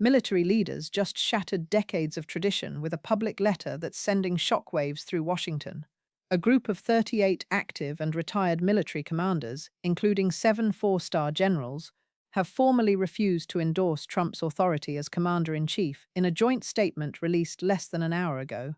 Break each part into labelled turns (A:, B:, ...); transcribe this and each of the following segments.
A: Military leaders just shattered decades of tradition with a public letter that's sending shockwaves through Washington. A group of 38 active and retired military commanders, including 7 four-star generals, have formally refused to endorse Trump's authority as commander-in-chief in a joint statement released less than an hour ago.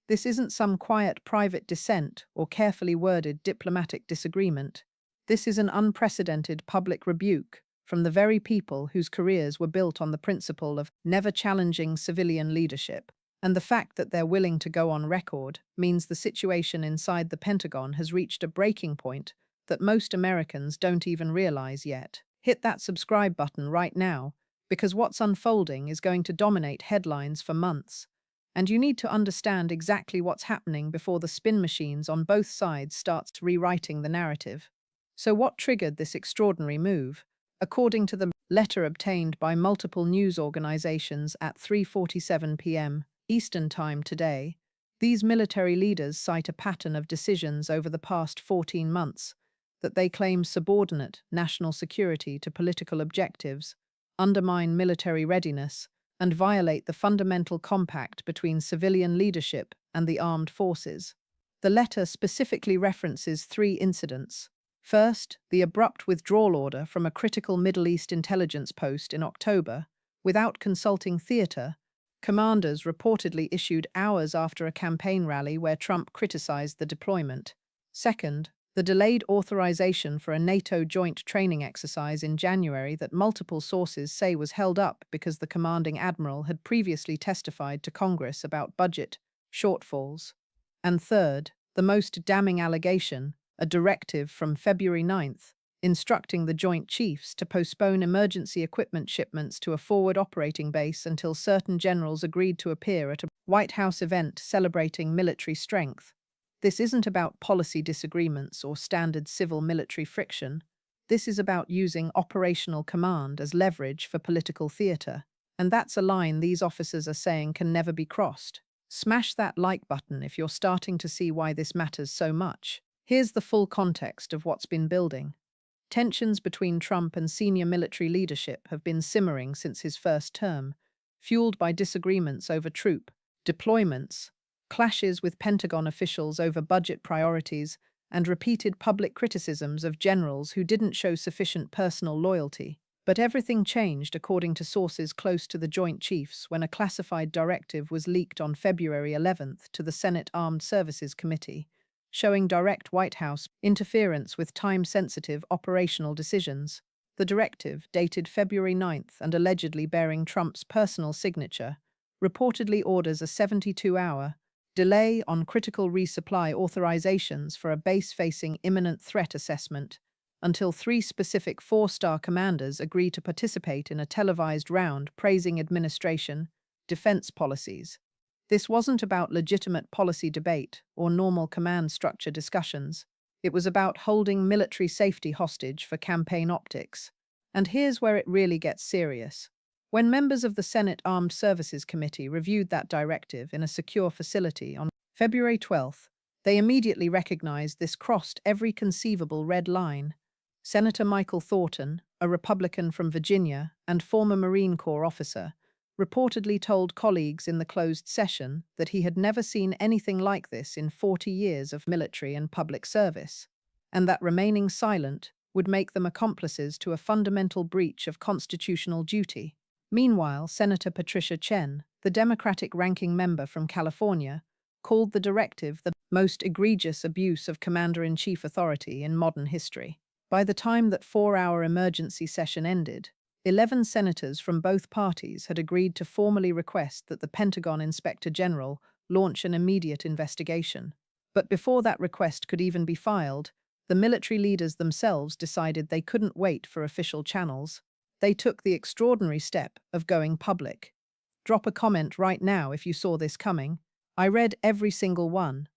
A: This isn't some quiet private dissent or carefully worded diplomatic disagreement. This is an unprecedented public rebuke from the very people whose careers were built on the principle of never challenging civilian leadership. And the fact that they're willing to go on record means the situation inside the Pentagon has reached a breaking point that most Americans don't even realize yet. Hit that subscribe button right now, because what's unfolding is going to dominate headlines for months. And you need to understand exactly what's happening before the spin machines on both sides starts rewriting the narrative. So what triggered this extraordinary move? According to the letter obtained by multiple news organizations at 3:47 p.m. Eastern Time today, these military leaders cite a pattern of decisions over the past 14 months that they claim subordinate national security to political objectives, undermine military readiness, and violate the fundamental compact between civilian leadership and the armed forces. The letter specifically references 3 incidents. First, the abrupt withdrawal order from a critical Middle East intelligence post in October, without consulting theater. Commanders reportedly issued hours after a campaign rally where Trump criticized the deployment. Second, the delayed authorization for a NATO joint training exercise in January that multiple sources say was held up because the commanding admiral had previously testified to Congress about budget shortfalls. And third, the most damning allegation, a directive from February 9th, instructing the Joint Chiefs to postpone emergency equipment shipments to a forward operating base until certain generals agreed to appear at a White House event celebrating military strength. This isn't about policy disagreements or standard civil-military friction. This is about using operational command as leverage for political theater. And that's a line these officers are saying can never be crossed. Smash that like button if you're starting to see why this matters so much. Here's the full context of what's been building. Tensions between Trump and senior military leadership have been simmering since his first term, fueled by disagreements over troop deployments, clashes with Pentagon officials over budget priorities, and repeated public criticisms of generals who didn't show sufficient personal loyalty. But everything changed, according to sources close to the Joint Chiefs, when a classified directive was leaked on February 11th to the Senate Armed Services Committee, showing direct White House interference with time-sensitive operational decisions. The directive, dated February 9th and allegedly bearing Trump's personal signature, reportedly orders a 72-hour delay on critical resupply authorizations for a base facing imminent threat assessment until 3 specific 4-star commanders agree to participate in a televised round praising administration defense policies. This wasn't about legitimate policy debate or normal command structure discussions. It was about holding military safety hostage for campaign optics. And here's where it really gets serious. When members of the Senate Armed Services Committee reviewed that directive in a secure facility on February 12th, they immediately recognized this crossed every conceivable red line. Senator Michael Thornton, a Republican from Virginia and former Marine Corps officer, reportedly told colleagues in the closed session that he had never seen anything like this in 40 years of military and public service, and that remaining silent would make them accomplices to a fundamental breach of constitutional duty. Meanwhile, Senator Patricia Chen, the Democratic ranking member from California, called the directive the most egregious abuse of commander-in-chief authority in modern history. By the time that 4-hour emergency session ended, 11 senators from both parties had agreed to formally request that the Pentagon Inspector General launch an immediate investigation. But before that request could even be filed, the military leaders themselves decided they couldn't wait for official channels. They took the extraordinary step of going public. Drop a comment right now if you saw this coming. I read every single one.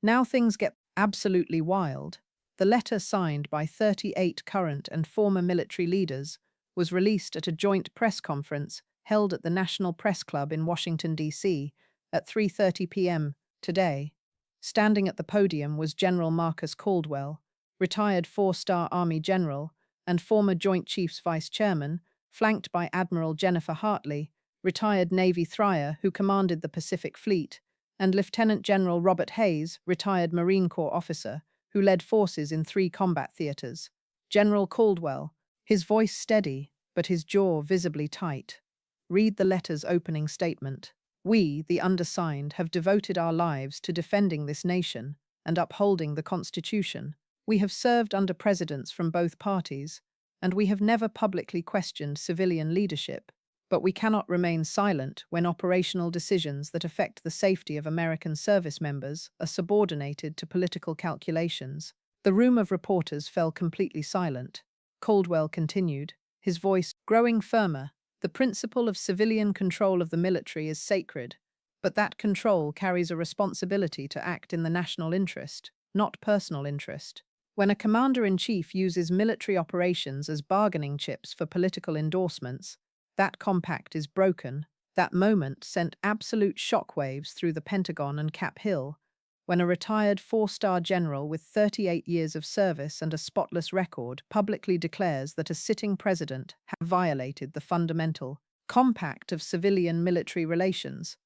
A: Now things get absolutely wild. The letter signed by 38 current and former military leaders was released at a joint press conference held at the National Press Club in Washington, D.C. at 3:30 p.m. today. Standing at the podium was General Marcus Caldwell, retired 4-star Army general and former Joint Chiefs Vice Chairman, flanked by Admiral Jennifer Hartley, retired Navy Thryer, who commanded the Pacific Fleet, and Lieutenant General Robert Hayes, retired Marine Corps officer, who led forces in 3 combat theaters. General Caldwell, his voice steady, but his jaw visibly tight. Read the letter's opening statement. We, the undersigned, have devoted our lives to defending this nation and upholding the Constitution. We have served under presidents from both parties, and we have never publicly questioned civilian leadership. But we cannot remain silent when operational decisions that affect the safety of American service members are subordinated to political calculations. The room of reporters fell completely silent. Caldwell continued, his voice growing firmer. The principle of civilian control of the military is sacred, but that control carries a responsibility to act in the national interest, not personal interest. When a commander-in-chief uses military operations as bargaining chips for political endorsements, that compact is broken. That moment sent absolute shockwaves through the Pentagon and Cap Hill, when a retired 4-star general with 38 years of service and a spotless record publicly declares that a sitting president has violated the fundamental compact of civilian-military relations.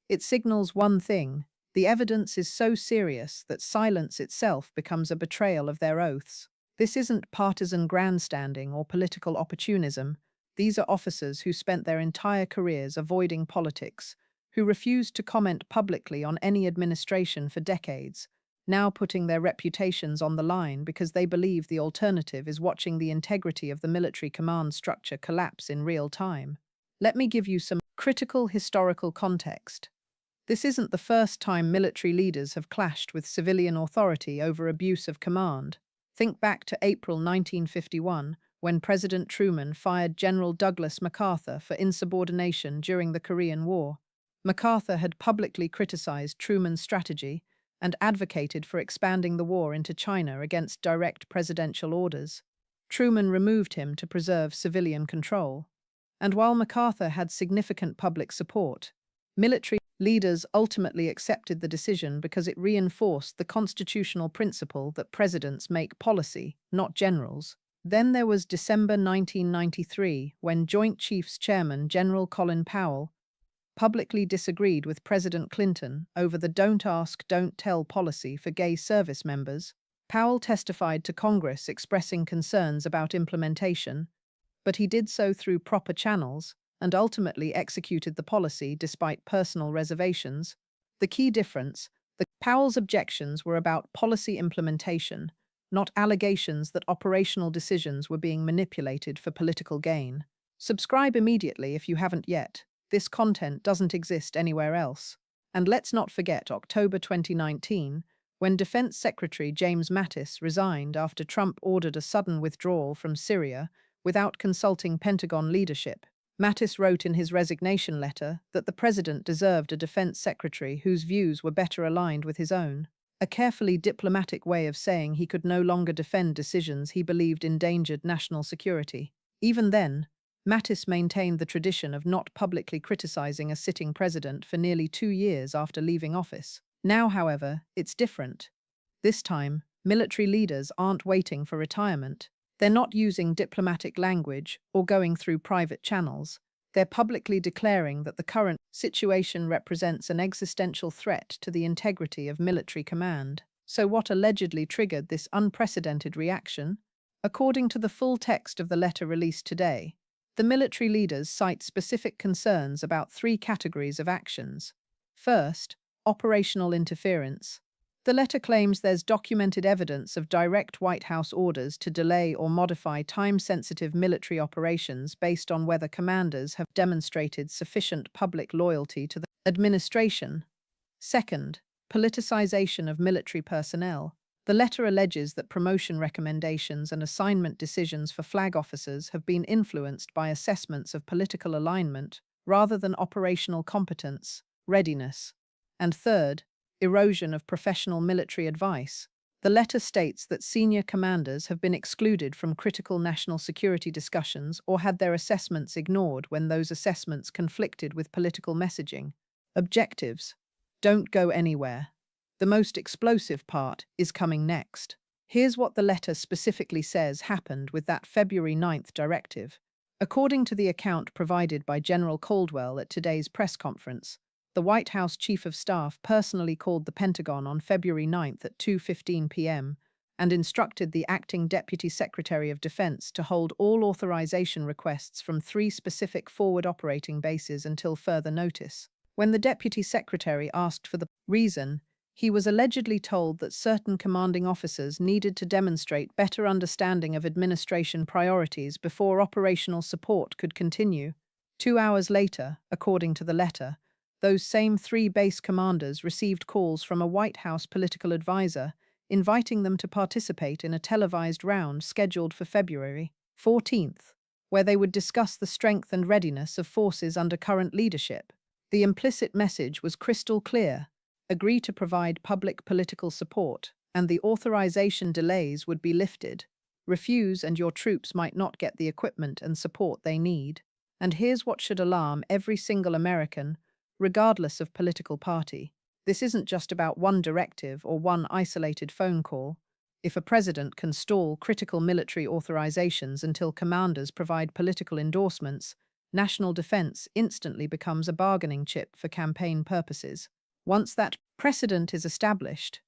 A: It signals one thing: the evidence is so serious that silence itself becomes a betrayal of their oaths. This isn't partisan grandstanding or political opportunism. These are officers who spent their entire careers avoiding politics, who refused to comment publicly on any administration for decades, now putting their reputations on the line because they believe the alternative is watching the integrity of the military command structure collapse in real time. Let me give you some critical historical context. This isn't the first time military leaders have clashed with civilian authority over abuse of command. Think back to April 1951, when President Truman fired General Douglas MacArthur for insubordination during the Korean War. MacArthur had publicly criticized Truman's strategy and advocated for expanding the war into China against direct presidential orders. Truman removed him to preserve civilian control. And while MacArthur had significant public support, military leaders ultimately accepted the decision because it reinforced the constitutional principle that presidents make policy, not generals. Then there was December 1993, when Joint Chiefs Chairman General Colin Powell publicly disagreed with President Clinton over the "don't ask, don't tell" policy for gay service members. Powell testified to Congress expressing concerns about implementation, but he did so through proper channels and ultimately executed the policy despite personal reservations. The key difference: Powell's objections were about policy implementation, not allegations that operational decisions were being manipulated for political gain. Subscribe immediately if you haven't yet. This content doesn't exist anywhere else. And let's not forget October 2019, when Defense Secretary James Mattis resigned after Trump ordered a sudden withdrawal from Syria without consulting Pentagon leadership. Mattis wrote in his resignation letter that the president deserved a defense secretary whose views were better aligned with his own. A carefully diplomatic way of saying he could no longer defend decisions he believed endangered national security. Even then, Mattis maintained the tradition of not publicly criticizing a sitting president for nearly 2 years after leaving office. Now, however, it's different. This time, military leaders aren't waiting for retirement. They're not using diplomatic language or going through private channels. They're publicly declaring that the current situation represents an existential threat to the integrity of military command. So what allegedly triggered this unprecedented reaction? According to the full text of the letter released today, the military leaders cite specific concerns about 3 categories of actions. First, operational interference. The letter claims there's documented evidence of direct White House orders to delay or modify time-sensitive military operations based on whether commanders have demonstrated sufficient public loyalty to the administration. Second, politicization of military personnel. The letter alleges that promotion recommendations and assignment decisions for flag officers have been influenced by assessments of political alignment rather than operational competence, readiness. And third, erosion of professional military advice. The letter states that senior commanders have been excluded from critical national security discussions or had their assessments ignored when those assessments conflicted with political messaging. Objectives: don't go anywhere. The most explosive part is coming next. Here's what the letter specifically says happened with that February 9th directive. According to the account provided by General Caldwell at today's press conference, the White House Chief of Staff personally called the Pentagon on February 9th at 2:15 p.m. and instructed the acting Deputy Secretary of Defense to hold all authorization requests from 3 specific forward operating bases until further notice. When the Deputy Secretary asked for the reason, he was allegedly told that certain commanding officers needed to demonstrate better understanding of administration priorities before operational support could continue. 2 hours later, according to the letter, those same 3 base commanders received calls from a White House political advisor inviting them to participate in a televised round scheduled for February 14th, where they would discuss the strength and readiness of forces under current leadership. The implicit message was crystal clear: agree to provide public political support, and the authorization delays would be lifted. Refuse, and your troops might not get the equipment and support they need. And here's what should alarm every single American, regardless of political party. This isn't just about one directive or one isolated phone call. If a president can stall critical military authorizations until commanders provide political endorsements, national defense instantly becomes a bargaining chip for campaign purposes. Once that precedent is established,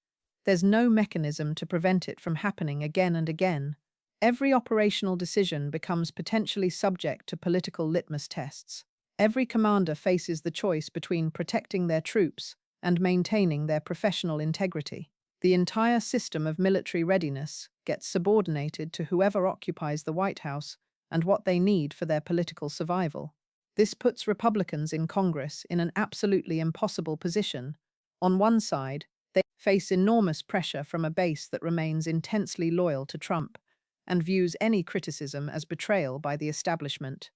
A: there's no mechanism to prevent it from happening again and again. Every operational decision becomes potentially subject to political litmus tests. Every commander faces the choice between protecting their troops and maintaining their professional integrity. The entire system of military readiness gets subordinated to whoever occupies the White House and what they need for their political survival. This puts Republicans in Congress in an absolutely impossible position. On one side, they face enormous pressure from a base that remains intensely loyal to Trump and views any criticism as betrayal by the establishment.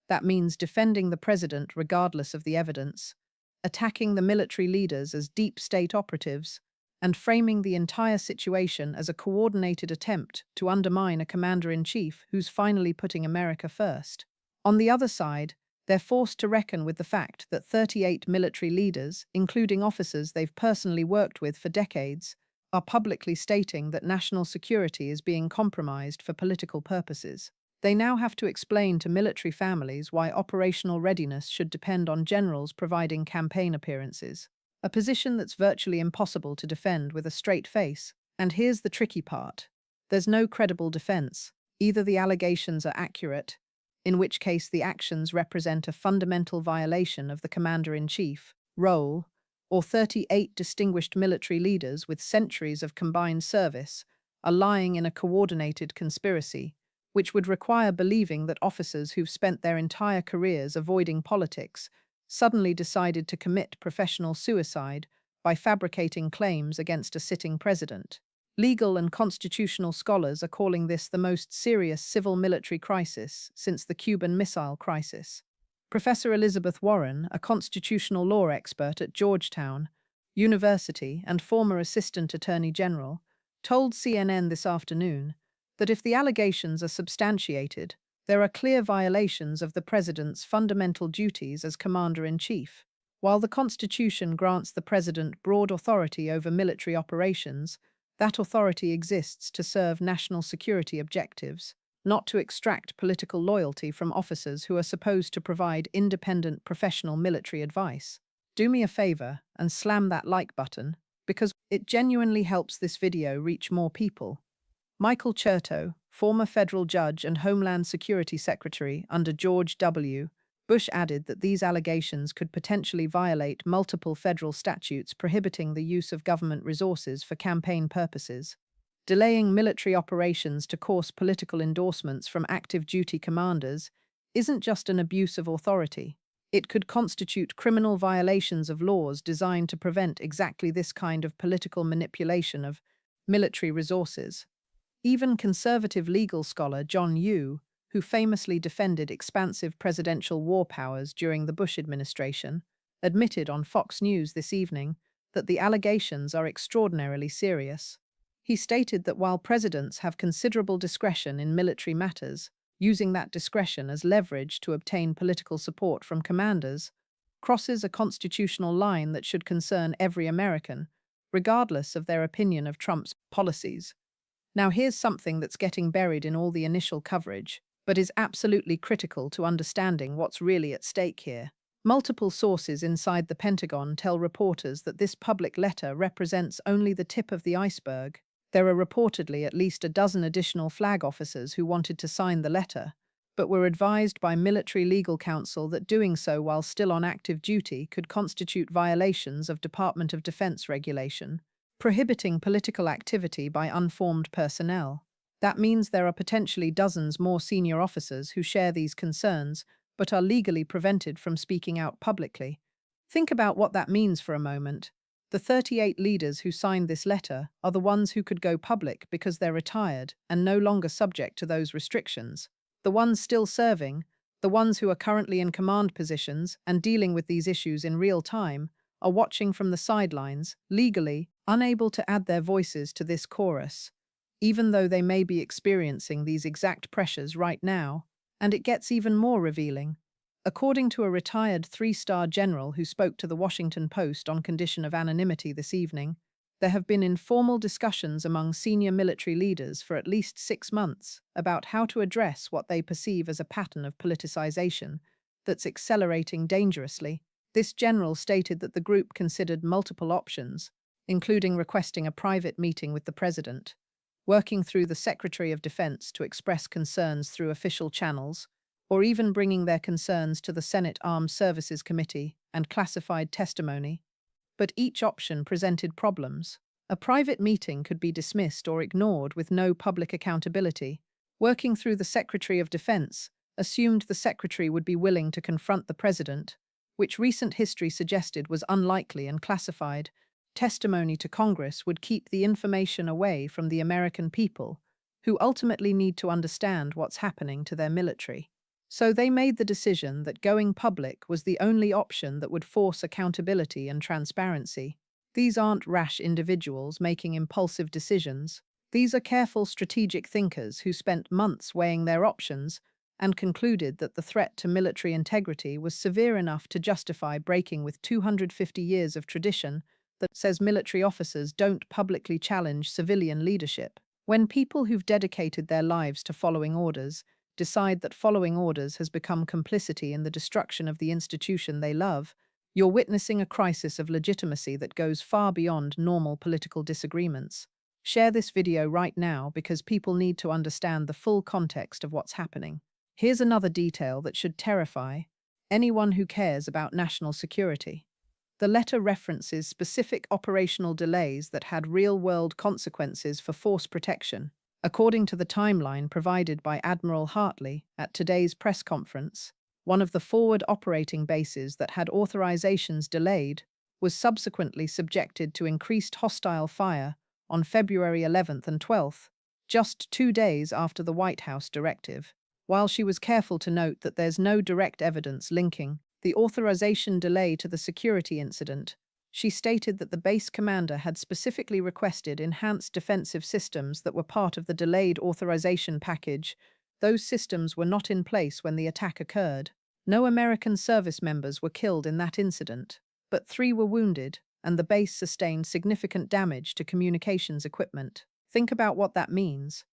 A: That means defending the president regardless of the evidence, attacking the military leaders as deep state operatives, and framing the entire situation as a coordinated attempt to undermine a commander-in-chief who's finally putting America first. On the other side, they're forced to reckon with the fact that 38 military leaders, including officers they've personally worked with for decades, are publicly stating that national security is being compromised for political purposes. They now have to explain to military families why operational readiness should depend on generals providing campaign appearances, a position that's virtually impossible to defend with a straight face. And here's the tricky part: there's no credible defense. Either the allegations are accurate, in which case the actions represent a fundamental violation of the commander-in-chief role, or 38 distinguished military leaders with centuries of combined service are lying in a coordinated conspiracy, which would require believing that officers who've spent their entire careers avoiding politics suddenly decided to commit professional suicide by fabricating claims against a sitting president. Legal and constitutional scholars are calling this the most serious civil-military crisis since the Cuban Missile Crisis. Professor Elizabeth Warren, a constitutional law expert at Georgetown University and former Assistant Attorney General, told CNN this afternoon that if the allegations are substantiated, there are clear violations of the president's fundamental duties as commander-in-chief. While the Constitution grants the president broad authority over military operations, that authority exists to serve national security objectives, not to extract political loyalty from officers who are supposed to provide independent professional military advice. Do me a favor and slam that like button, because it genuinely helps this video reach more people. Michael Chertow, former federal judge and Homeland Security Secretary under George W. Bush, added that these allegations could potentially violate multiple federal statutes prohibiting the use of government resources for campaign purposes. Delaying military operations to course political endorsements from active duty commanders isn't just an abuse of authority. It could constitute criminal violations of laws designed to prevent exactly this kind of political manipulation of military resources. Even conservative legal scholar John Yoo, who famously defended expansive presidential war powers during the Bush administration, admitted on Fox News this evening that the allegations are extraordinarily serious. He stated that while presidents have considerable discretion in military matters, using that discretion as leverage to obtain political support from commanders crosses a constitutional line that should concern every American, regardless of their opinion of Trump's policies. Now here's something that's getting buried in all the initial coverage, but is absolutely critical to understanding what's really at stake here. Multiple sources inside the Pentagon tell reporters that this public letter represents only the tip of the iceberg. There are reportedly at least a dozen additional flag officers who wanted to sign the letter, but were advised by military legal counsel that doing so while still on active duty could constitute violations of Department of Defense regulation, prohibiting political activity by unformed personnel. That means there are potentially dozens more senior officers who share these concerns, but are legally prevented from speaking out publicly. Think about what that means for a moment. The 38 leaders who signed this letter are the ones who could go public because they're retired and no longer subject to those restrictions. The ones still serving, the ones who are currently in command positions and dealing with these issues in real time, are watching from the sidelines, legally unable to add their voices to this chorus, even though they may be experiencing these exact pressures right now. And it gets even more revealing. According to a retired three-star general who spoke to the Washington Post on condition of anonymity this evening, there have been informal discussions among senior military leaders for at least 6 months about how to address what they perceive as a pattern of politicization that's accelerating dangerously. This general stated that the group considered multiple options, including requesting a private meeting with the president, working through the Secretary of Defense to express concerns through official channels, or even bringing their concerns to the Senate Armed Services Committee and classified testimony. But each option presented problems. A private meeting could be dismissed or ignored with no public accountability. Working through the Secretary of Defense assumed the Secretary would be willing to confront the President, which recent history suggested was unlikely and classified. Testimony to Congress would keep the information away from the American people, who ultimately need to understand what's happening to their military. So they made the decision that going public was the only option that would force accountability and transparency. These aren't rash individuals making impulsive decisions. These are careful strategic thinkers who spent months weighing their options and concluded that the threat to military integrity was severe enough to justify breaking with 250 years of tradition that says military officers don't publicly challenge civilian leadership. When people who've dedicated their lives to following orders decide that following orders has become complicity in the destruction of the institution they love, you're witnessing a crisis of legitimacy that goes far beyond normal political disagreements. Share this video right now because people need to understand the full context of what's happening. Here's another detail that should terrify anyone who cares about national security. The letter references specific operational delays that had real-world consequences for force protection. According to the timeline provided by Admiral Hartley at today's press conference, one of the forward operating bases that had authorizations delayed was subsequently subjected to increased hostile fire on February 11th and 12th, just 2 days after the White House directive. While she was careful to note that there's no direct evidence linking the authorization delay to the security incident, she stated that the base commander had specifically requested enhanced defensive systems that were part of the delayed authorization package. Those systems were not in place when the attack occurred. No American service members were killed in that incident, but 3 were wounded, and the base sustained significant damage to communications equipment. Think about what that means.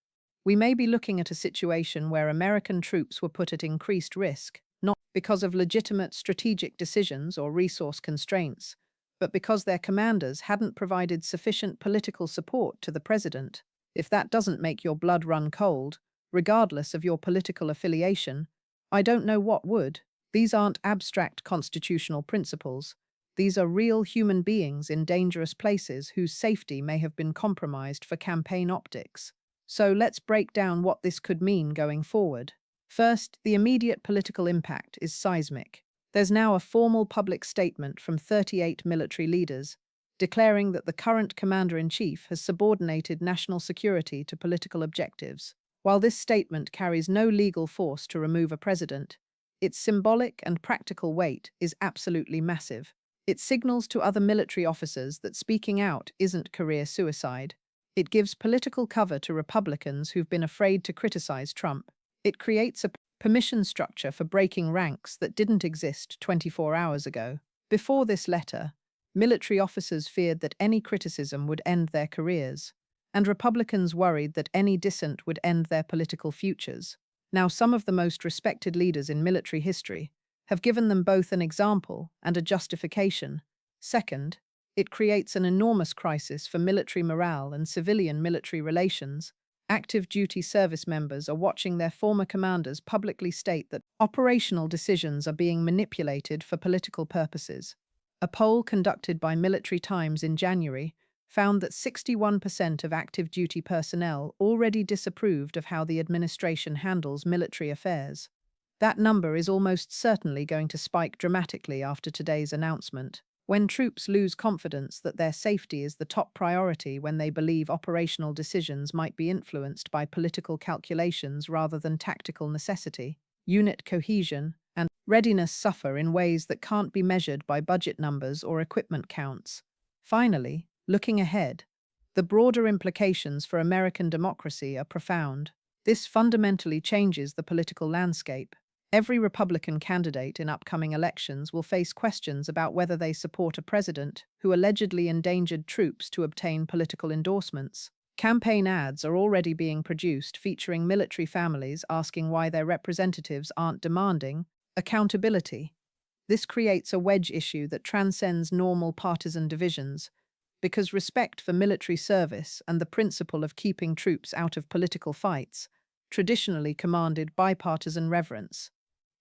A: We may be looking at a situation where American troops were put at increased risk, not because of legitimate strategic decisions or resource constraints, but because their commanders hadn't provided sufficient political support to the president. If that doesn't make your blood run cold, regardless of your political affiliation, I don't know what would. These aren't abstract constitutional principles. These are real human beings in dangerous places whose safety may have been compromised for campaign optics. So let's break down what this could mean going forward. First, the immediate political impact is seismic. There's now a formal public statement from 38 military leaders declaring that the current commander-in-chief has subordinated national security to political objectives. While this statement carries no legal force to remove a president, its symbolic and practical weight is absolutely massive. It signals to other military officers that speaking out isn't career suicide. It gives political cover to Republicans who've been afraid to criticize Trump. It creates a permission structure for breaking ranks that didn't exist 24 hours ago. Before this letter, military officers feared that any criticism would end their careers, and Republicans worried that any dissent would end their political futures. Now, some of the most respected leaders in military history have given them both an example and a justification. Second, it creates an enormous crisis for military morale and civilian military relations. Active duty service members are watching their former commanders publicly state that operational decisions are being manipulated for political purposes. A poll conducted by Military Times in January found that 61% of active duty personnel already disapproved of how the administration handles military affairs. That number is almost certainly going to spike dramatically after today's announcement. When troops lose confidence that their safety is the top priority when they believe operational decisions might be influenced by political calculations rather than tactical necessity, unit cohesion and readiness suffer in ways that can't be measured by budget numbers or equipment counts. Finally, looking ahead, the broader implications for American democracy are profound. This fundamentally changes the political landscape. Every Republican candidate in upcoming elections will face questions about whether they support a president who allegedly endangered troops to obtain political endorsements. Campaign ads are already being produced featuring military families asking why their representatives aren't demanding accountability. This creates a wedge issue that transcends normal partisan divisions, because respect for military service and the principle of keeping troops out of political fights traditionally commanded bipartisan reverence.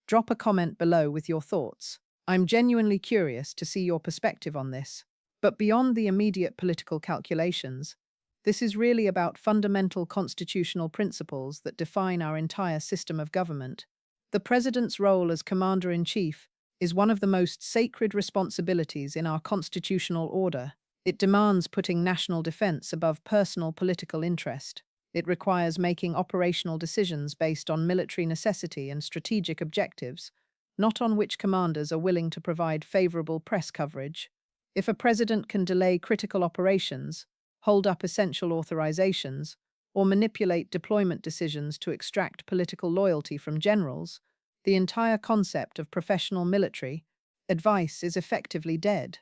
A: Drop a comment below with your thoughts. I'm genuinely curious to see your perspective on this. But beyond the immediate political calculations, this is really about fundamental constitutional principles that define our entire system of government. The president's role as commander-in-chief is one of the most sacred responsibilities in our constitutional order. It demands putting national defense above personal political interest. It requires making operational decisions based on military necessity and strategic objectives, not on which commanders are willing to provide favorable press coverage. If a president can delay critical operations, hold up essential authorizations, or manipulate deployment decisions to extract political loyalty from generals, the entire concept of professional military advice is effectively dead.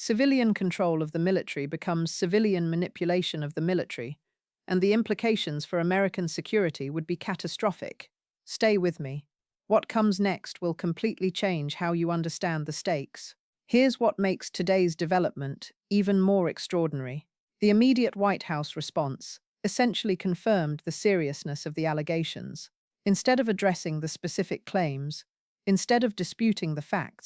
A: Civilian control of the military becomes civilian manipulation of the military, and the implications for American security would be catastrophic. Stay with me. What comes next will completely change how you understand the stakes. Here's what makes today's development even more extraordinary. The immediate White House response essentially confirmed the seriousness of the allegations. Instead of addressing the specific claims, instead of disputing the facts,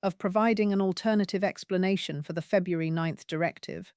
A: of providing an alternative explanation for the February 9th directive,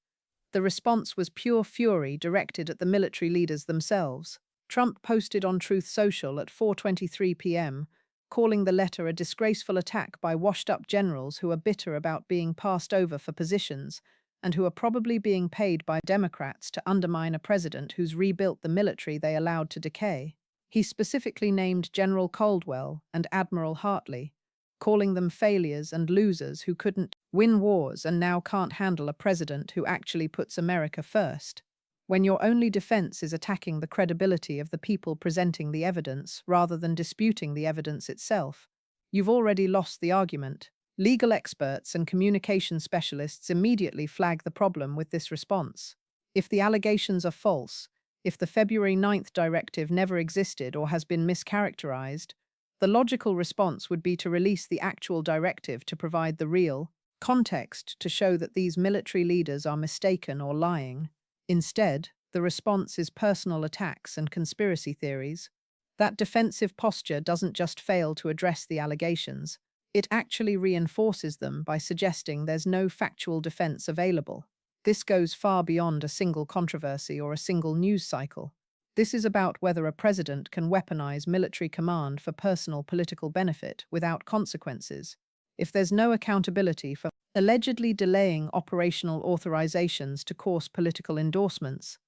A: the response was pure fury directed at the military leaders themselves. Trump posted on Truth Social at 4:23 p.m., calling the letter a disgraceful attack by washed-up generals who are bitter about being passed over for positions and who are probably being paid by Democrats to undermine a president who's rebuilt the military they allowed to decay. He specifically named General Caldwell and Admiral Hartley, calling them failures and losers who couldn't win wars and now can't handle a president who actually puts America first. When your only defense is attacking the credibility of the people presenting the evidence rather than disputing the evidence itself, you've already lost the argument. Legal experts and communication specialists immediately flag the problem with this response. If the allegations are false, if the February 9th directive never existed or has been mischaracterized, the logical response would be to release the actual directive to provide the real context to show that these military leaders are mistaken or lying. Instead, the response is personal attacks and conspiracy theories. That defensive posture doesn't just fail to address the allegations, it actually reinforces them by suggesting there's no factual defense available. This goes far beyond a single controversy or a single news cycle. This is about whether a president can weaponize military command for personal political benefit without consequences. If there's no accountability for allegedly delaying operational authorizations to course political endorsements,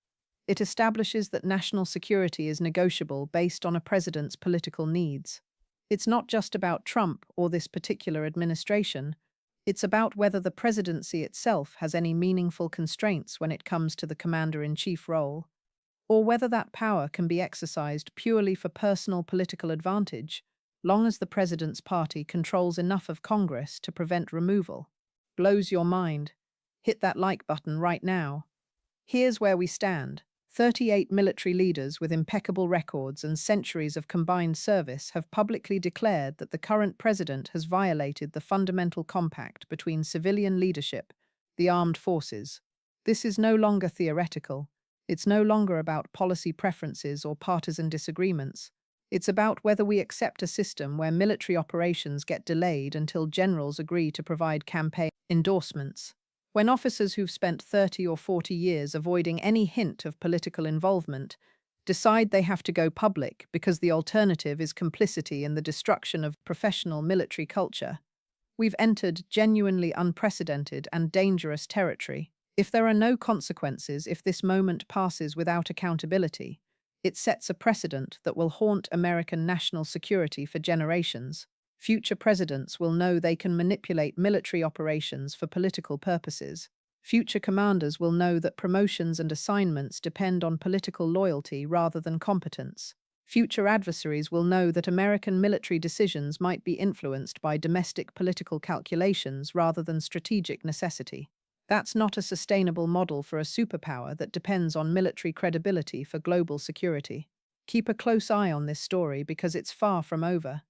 A: it establishes that national security is negotiable based on a president's political needs. It's not just about Trump or this particular administration, it's about whether the presidency itself has any meaningful constraints when it comes to the commander-in-chief role, or whether that power can be exercised purely for personal political advantage, long as the president's party controls enough of Congress to prevent removal. Blows your mind? Hit that like button right now. Here's where we stand. 38 military leaders with impeccable records and centuries of combined service have publicly declared that the current president has violated the fundamental compact between civilian leadership, the armed forces. This is no longer theoretical. It's no longer about policy preferences or partisan disagreements. It's about whether we accept a system where military operations get delayed until generals agree to provide campaign endorsements. When officers who've spent 30 or 40 years avoiding any hint of political involvement decide they have to go public because the alternative is complicity in the destruction of professional military culture, we've entered genuinely unprecedented and dangerous territory. If there are no consequences, if this moment passes without accountability, it sets a precedent that will haunt American national security for generations. Future presidents will know they can manipulate military operations for political purposes. Future commanders will know that promotions and assignments depend on political loyalty rather than competence. Future adversaries will know that American military decisions might be influenced by domestic political calculations rather than strategic necessity. That's not a sustainable model for a superpower that depends on military credibility for global security. Keep a close eye on this story because it's far from over.